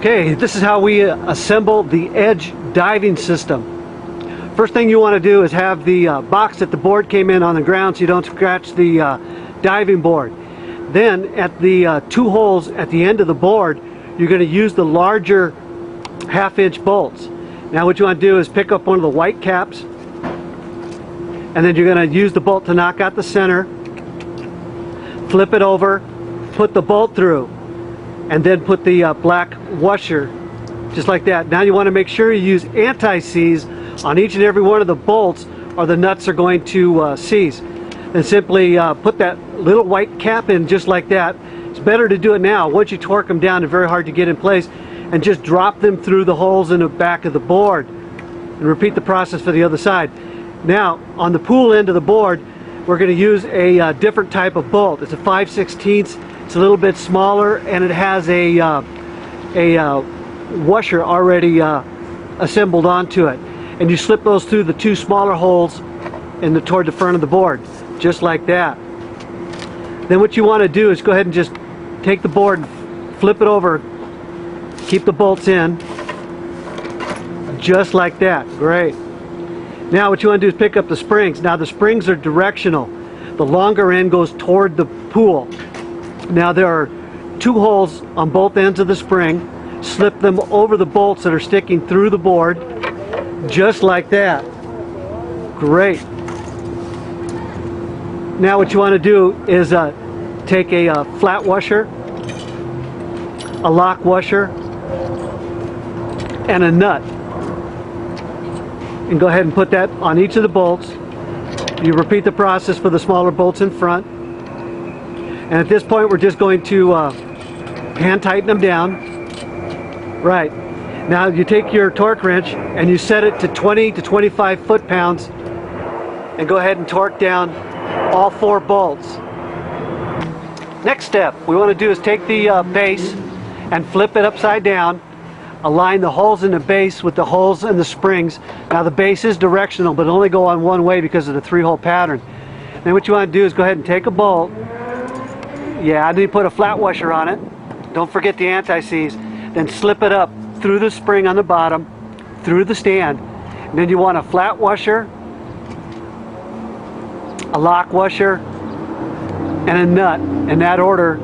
Okay, this is how we assemble the edge diving system. First thing you want to do is have the box that the board came in on the ground so you don't scratch the diving board. Then at the two holes at the end of the board, you're going to use the larger half-inch bolts. Now what you want to do is pick up one of the white caps, and then you're going to use the bolt to knock out the center, flip it over, put the bolt through, and then put the black washer just like that. Now you want to make sure you use anti-seize on each and every one of the bolts or the nuts are going to seize. Then simply put that little white cap in just like that. It's better to do it now. Once you torque them down, they're very hard to get in place, and just drop them through the holes in the back of the board and repeat the process for the other side. Now on the pool end of the board, we're going to use a different type of bolt. It's a 5/16. It's a little bit smaller, and it has a washer already assembled onto it. And you slip those through the two smaller holes toward the front of the board, just like that. Then what you want to do is go ahead and just take the board and flip it over. Keep the bolts in, just like that. Great. Now what you want to do is pick up the springs. Now the springs are directional. The longer end goes toward the pool. Now there are two holes on both ends of the spring. Slip them over the bolts that are sticking through the board, just like that. Great. Now what you want to do is take a flat washer, a lock washer, and a nut, and go ahead and put that on each of the bolts. You repeat the process for the smaller bolts in front. And at this point, we're just going to hand tighten them down. Right. Now you take your torque wrench and you set it to 20 to 25 foot-pounds and go ahead and torque down all four bolts. Next step we want to do is take the base and flip it upside down. Align the holes in the base with the holes in the springs. Now the base is directional, but only go on one way because of the three-hole pattern. Then what you want to do is go ahead and take a bolt. Yeah, I need to put a flat washer on it. Don't forget the anti-seize. Then slip it up through the spring on the bottom, through the stand. And then you want a flat washer, a lock washer, and a nut in that order.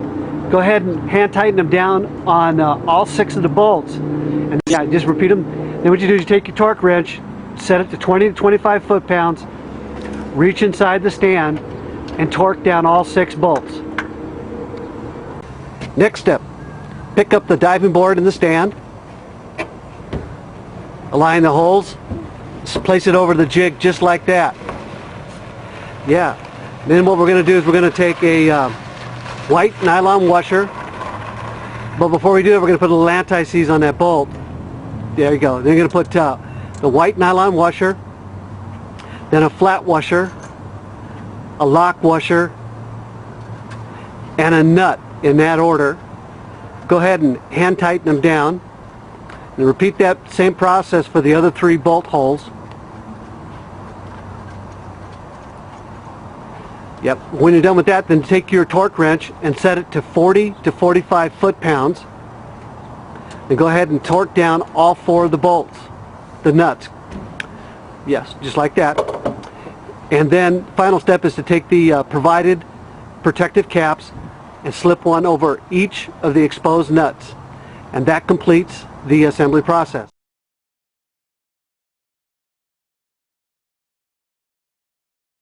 Go ahead and hand tighten them down on all six of the bolts. And yeah, just repeat them. Then what you do is you take your torque wrench, set it to 20 to 25 foot-pounds, reach inside the stand, and torque down all six bolts. Next step, pick up the diving board in the stand, align the holes, place it over the jig just like that. Yeah. Then what we're going to do is we're going to take a white nylon washer, but before we do it, we're going to put a little anti-seize on that bolt. There you go. Then you're going to put the white nylon washer, then a flat washer, a lock washer, and a nut in that order. Go ahead and hand tighten them down and repeat that same process for the other three bolt holes. Yep. When you're done with that, then take your torque wrench and set it to 40 to 45 foot-pounds, and go ahead and torque down all four of the bolts, the nuts. Yes, just like that. And then final step is to take the provided protective caps and slip one over each of the exposed nuts, and that completes the assembly process.